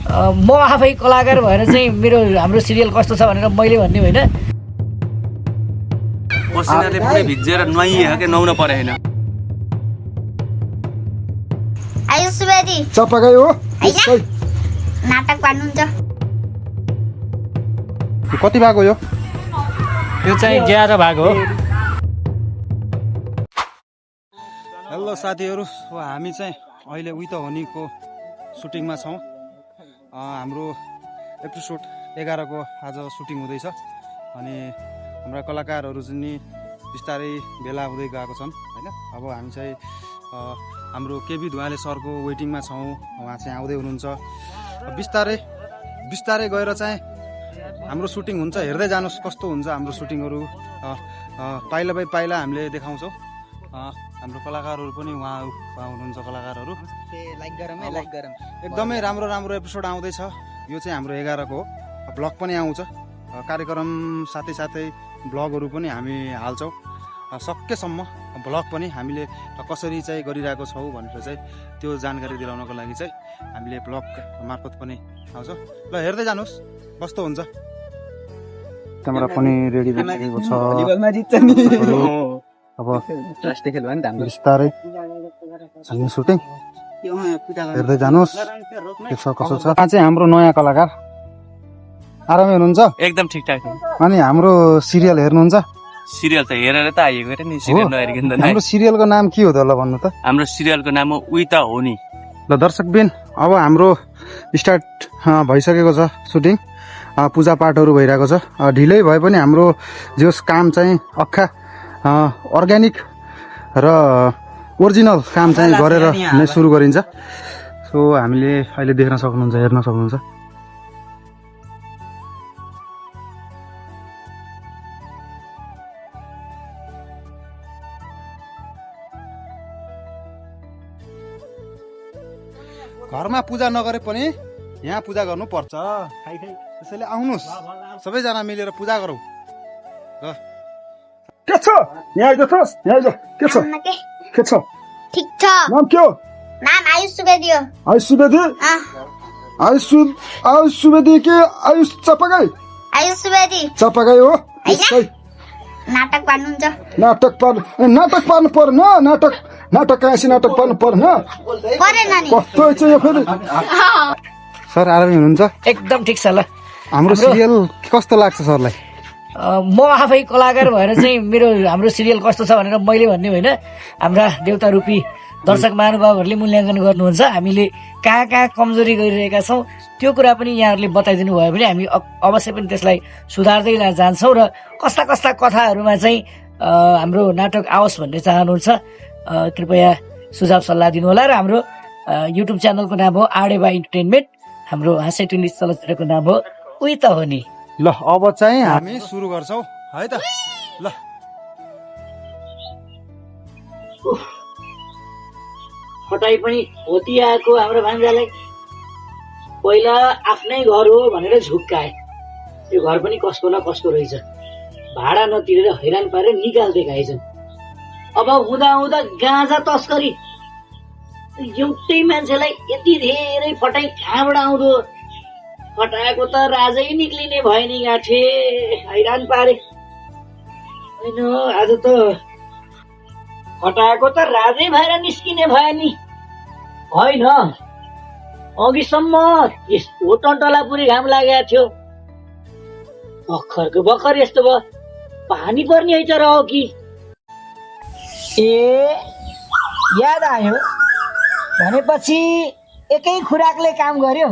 म आफै कलाकार भएर चाहिँ हाम्रो सिरियल कस्तो छ भनेर मैले भन्ने होइन। पसिनाले पुरै भिजेर नुहाइयो के नुहाउन परे होइन। आयुष सुवेदी चपाकै हो नाटक पार्नुहुन्छ। कति भाग हो यो चाहिँ 11 भाग हो। हेलो साथीहरू, हामी चाहिँ अहिले उही त होनीको सुटिङमा छौँ। हाम्रो एपिसोड 11 को आज सुटिङ हुँदैछ अनि हाम्रा कलाकारहरू चाहिँ नि बिस्तारै भेला हुँदै गएको छन् होइन। अब हामी चाहिँ हाम्रो केबी धुवाले सरको वेटिङमा छौँ। उहाँ चाहिँ आउँदै हुनुहुन्छ। बिस्तारै बिस्तारै गएर चाहिँ हाम्रो सुटिङ हुन्छ। हेर्दै जानुहोस् कस्तो हुन्छ हाम्रो सुटिङहरू। पाइला बाई पाइला हामीले देखाउँछौँ। हाम्रो कलाकारहरू पनि उहाँ हुनुहुन्छ। कलाकारहरू एकदमै राम्रो राम्रो एपिसोड आउँदैछ। यो चाहिँ हाम्रो 11 को हो। ब्लग पनि आउँछ। कार्यक्रम साथै साथै ब्लगहरू पनि हामी हाल्छौँ। सकेसम्म ब्लग पनि हामीले कसरी चाहिँ गरिरहेको छौँ भनेर चाहिँ त्यो जानकारी दिलाउनको लागि चाहिँ हामीले ब्लग मार्फत पनि आउँछ। ल हेर्दै जानुहोस् कस्तो हुन्छ। क्यामेरा पनि रेडी भइसकेको छ। अब बिस्तारै हामी सुटिङ हेर्दै जानुहोस् के छ कसो छ। यहाँ चाहिँ हाम्रो नयाँ कलाकार आरामै हुनुहुन्छ? एकदम ठिकठाक। अनि हाम्रो सिरियल हेर्नुहुन्छ? सिरियल त हेरेर त आइएको रे नि, सिरियल नहेरिकन त हाम्रो सिरियलको नाम के हो त ल भन्नु त? हाम्रो सिरियलको नाम हो उही त हो नि। ल दर्शकबिन, अब हाम्रो स्टार्ट भइसकेको छ सुटिङ। पूजापाठहरू भइरहेको छ। ढिलै भए पनि हाम्रो जस काम चाहिँ अक्खा अर्ग्यानिक र ओरिजिनल काम चाहिँ गरेर नै सुरु गरिन्छ। सो हामीले अहिले देख्न सक्नुहुन्छ, हेर्न सक्नुहुन्छ। घरमा पूजा नगरे पनि यहाँ पूजा गर्नुपर्छ। त्यसैले आउनुहोस्, सबैजना मिलेर पूजा गरौँ। ल के छ यहाँ आइजोस्, यहाँ आइज। के छ के छ? ठीक छ। नाम के हो? नाम आयुष सुवेदी हो। आयुष सुवेदी? आयुष सुवेदी के आयुष चपाकै? आयुष सुवेदी चपाकै हो। नाटक पार्नुहुन्छ। नाटक पार्नु पर्न। नाटक कहाँसी नाटक पार्नु पर्न परेन नि। कस्तो चाहिँ यो फेरि? सर आरामै हुनुहुन्छ? एकदम ठिक छ। ल हाम्रो सिरियल कस्तो लाग्छ सरलाई? म आफै कलाकार भएर चाहिँ हाम्रो सिरियल कस्तो छ भनेर मैले भन्ने होइन। हाम्रा देउता रूपी दर्शक महानुभावहरूले मूल्याङ्कन गर्नुहुन्छ। हामीले कहाँ कहाँ कमजोरी गरिरहेका छौँ त्यो कुरा पनि यहाँहरूले बताइदिनु भयो भने हामी अवश्य पनि त्यसलाई सुधार्दै जान्छौँ। र कस्ता कस्ता कथाहरूमा चाहिँ हाम्रो नाटक आओस् भन्ने चाहनुहुन्छ कृपया सुझाव सल्लाह दिनुहोला। र हाम्रो युट्युब च्यानलको नाम हो आडेबा इन्टरटेनमेन्ट। हाम्रो हाँस्य टुनी चलचित्रको नाम हो उही त हो नि। ल अब चाहिँ हामी सुरु गर्छौँ है त। ल खटाई पनि होतिआएको हाम्रो भान्जालाई पहिला आफ्नै घर हो भनेर झुक्काए। त्यो घर पनि कसको न कसको रहेछ। भाडा नतिरेर हैरान पारेर निकाल्दै खाइछन्। अब हुँदा हुँदा गाँजा तस्करी एउटै मान्छेलाई यति धेरै फटाई कहाँबाट आउँदो? फटाएको त राजै निक्लिने भयो नि गाँठे। हैरान पारे। होइन आज त फटाएको त राजै भएर निस्किने भयो नि। होइन अघिसम्म यस्तो टन्टलापुरी घाम लागेको थियो। भर्खरको भर्खर यस्तो भयो। पानी पर्ने है तर हो कि? ए याद आयो भनेपछि एकै खुराकले काम गर्यो।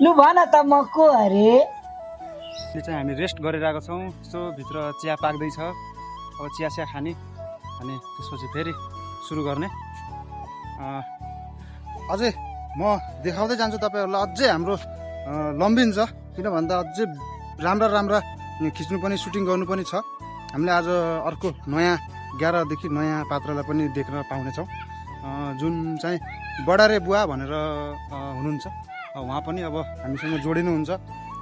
लु भन त म को अरे? अहिले चाहिँ हामी रेस्ट गरिरहेको छौँ। यसो भित्र चिया पाक्दैछ। अब चिया खाने अनि त्यसपछि फेरि सुरु गर्ने। अझै म देखाउँदै जान्छु तपाईँहरूलाई। अझै हाम्रो लम्बिन्छ किन भन्दा अझै राम्रा खिच्नु पनि सुटिङ गर्नु पनि छ। हामीले आज अर्को नयाँ 11 देखि नयाँ पात्रलाई पनि देख्न पाउनेछौँ जुन चाहिँ बडारे बुवा भनेर हुनुहुन्छ। उहाँ पनि अब हामीसँग जोडिनुहुन्छ।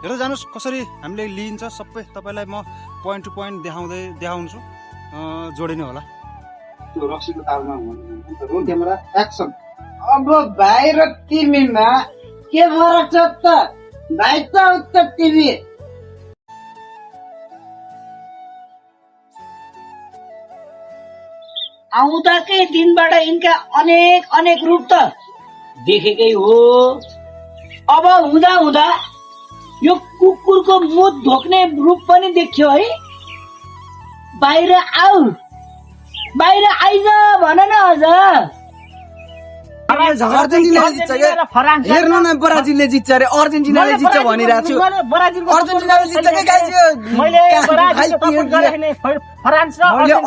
हेर्दै जानुहोस् कसरी हामीले लिइन्छ सबै तपाईँलाई म पोइन्ट टु पोइन्ट देखाउँछु। जोडिनु होला। त्यो रक्सीको तालमा रोल क्यामेरा एक्सन। अब भाइ र तिमीमा के फरक छ त भाइ त उत्तर टिभी आउँदाकै दिनबाट यिनका अनेक अनेक रूप त देखेकै हो। अब हुँदा हुँदा यो कुकुरको मुख ढोक्ने रूप पनि देखियो है। बाहिर आऊ, बाहिर आइज भन न अझ। अर्जेन्टिनाले जित्छ के हेर्नु न ब्राजिलले जित्छ अरे अर्जेन्टिनाले जित्छ भनिरहेको छु अर्जेन्टिनाले जित्छ के गाइस मैले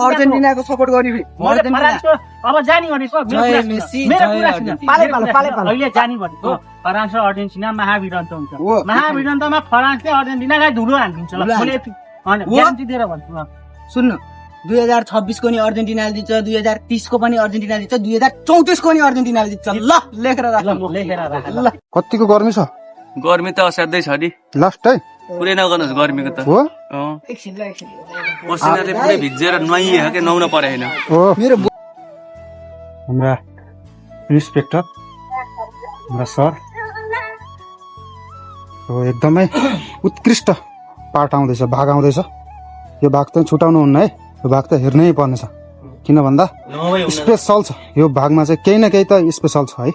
अर्जेन्टिनाको सपोर्ट गर्ने अब जानी भनेको अहिले जानी भनेको फ्रान्स र अर्जेन्टिना महाभिडन्त हुन्छ। महाभिडन्तमा फ्रान्सले अर्जेन्टिनालाई धुलो हालिदिन्छ। ग्यारेन्टी दिएर भन्छु। सुन्नु 2026 को नि अर्जेन्टिनाले जित्छ 2030 को पनि अर्जेन्टिना जित्छ 2034 को नि अर्जेन्टिनाले जित्छ। ल लेखेर राख ल। कतिको गर्मी छ? गर्मी त असाध्यै छ नि लास्ट है पुरै नगर्नुहोस् गर्मीको त हो। पसिनाले पुरै भिजेर नुहाइए के नुहाउन परे होइन। हो मेरो हाम्रा इन्सपेक्टर हाम्रा सर हो एकदमै उत्कृष्ट पार्ट आउँदैछ, भाग आउँदैछ। यो भाग चाहिँ छुटाउनु हुन्न है, यो भाग त हेर्नै पर्नेछ। किन भन्दा स्पेसल छ यो भागमा चाहिँ केही न केही त स्पेसल छ है।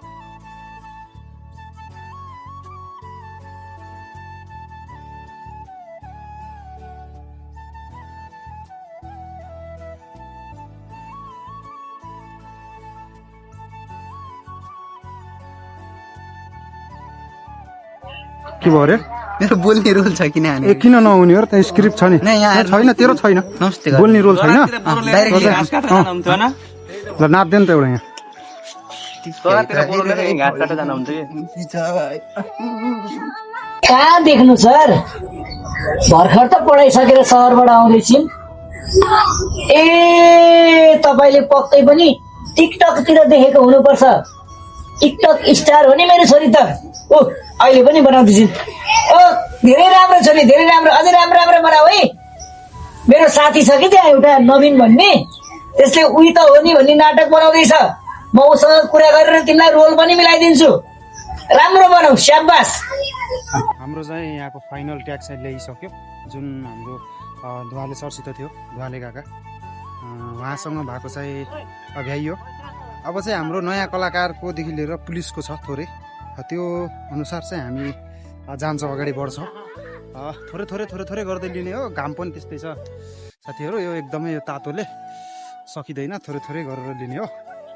के भयो अरे? मेरो बोल्ने रोल छ किन हाने? ए किन नहुने हो र? त्यहाँ स्क्रिप्ट छ नि। छैन तेरो छैन बोल्ने रोल छैन। घाँस काटेर जानु हुन्थ्यो होइन? ल नाप्दैन त एउटा यहाँ। तलतिर बोलाउन घाँस काटेर जानु हुन्थ्यो कि। कहाँ देख्नु सर, भर्खर त पढाइसकेर सहरबाट आउँदैछिन्। ए तपाईँले पक्कै पनि टिकटकतिर देखेको हुनुपर्छ। टिकटक स्टार हो नि मेरो छोरी त। ओ अहिले पनि बनाउँदैछिन्। ओ धेरै राम्रो छोरी, धेरै राम्रो, अझै राम्रो राम्रो बनाऊ है। मेरो साथी छ कि त्यहाँ एउटा नवीन भन्ने, त्यसले उही त हो नि भन्ने नाटक बनाउँदैछ। म उसँग कुरा गरेर तिमीलाई रोल पनि मिलाइदिन्छु। राम्रो बनाऊ, स्याबास। हाम्रो चाहिँ यहाँको फाइनल ट्याग चाहिँ ल्याइसक्यो, जुन हाम्रो धुवाले सरसित थियो, धुवाले काका उहाँसँग भएको चाहिँ अभ्याइयो। अब चाहिँ हाम्रो नयाँ कलाकारकोदेखि लिएर पुलिसको छ थोरै, त्यो अनुसार चाहिँ हामी जान्छौँ, अगाडि बढ्छौँ। थोरै थोरै थोरै थोरै गर्दै लिने हो। घाम पनि त्यस्तै छ साथीहरू, यो एकदमै यो तातोले सकिँदैन, थोरै थोरै गरेर लिने हो।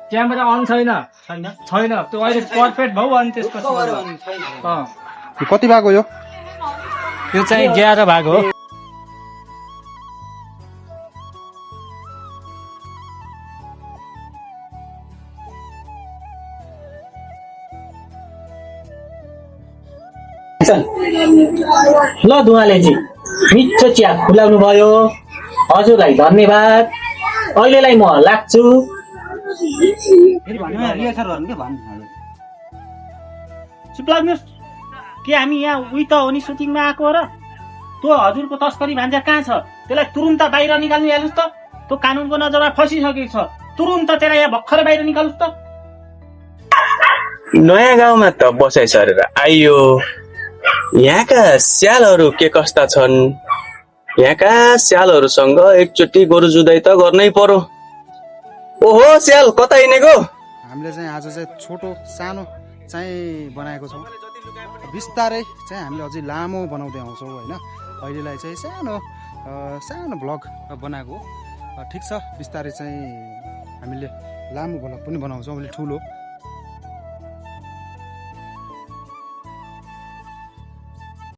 क्यामेरा अन छैन छैन त्यो अहिले पर्फेक्ट भयो। अनि त्यसपछि यो कति भाग हो यो? यो चाहिँ 11 भाग हो। ल दुवालेजी मिठो चिया खुलाउनु भयो, हजुरलाई धन्यवाद। अहिलेलाई म लाग्छु। चुप लाग्नुहोस्। के हामी यहाँ उही त हो नि सुटिङमा आएको र? त्यो हजुरको तस्करी भान्जा कहाँ छ? त्यसलाई तुरुन्त बाहिर निकाल्नु हाल्नुहोस् त। त्यो कानुनको नजरमा फसिसकेको छ। तुरुन्त त्यसलाई यहाँ भर्खर बाहिर निकाल्नुहोस् त। नयाँ गाउँमा त बसाइ सरेर आइयो, यहाँका स्यालहरू के कस्ता छन्? यहाँका स्यालहरूसँग एकचोटि गोरु जुधाइ त गर्नै पर्यो। ओहो स्याल कता हिँडेको? हामीले चाहिँ आज चाहिँ छोटो सानो चाहिँ बनाएको छौँ। बिस्तारै चाहिँ हामीले अझै लामो बनाउँदै आउँछौँ होइन। अहिलेलाई चाहिँ सानो सानो भ्लग बनाएको ठिक छ। बिस्तारै चाहिँ हामीले लामो भ्लग पनि बनाउँछौँ, अहिले ठुलो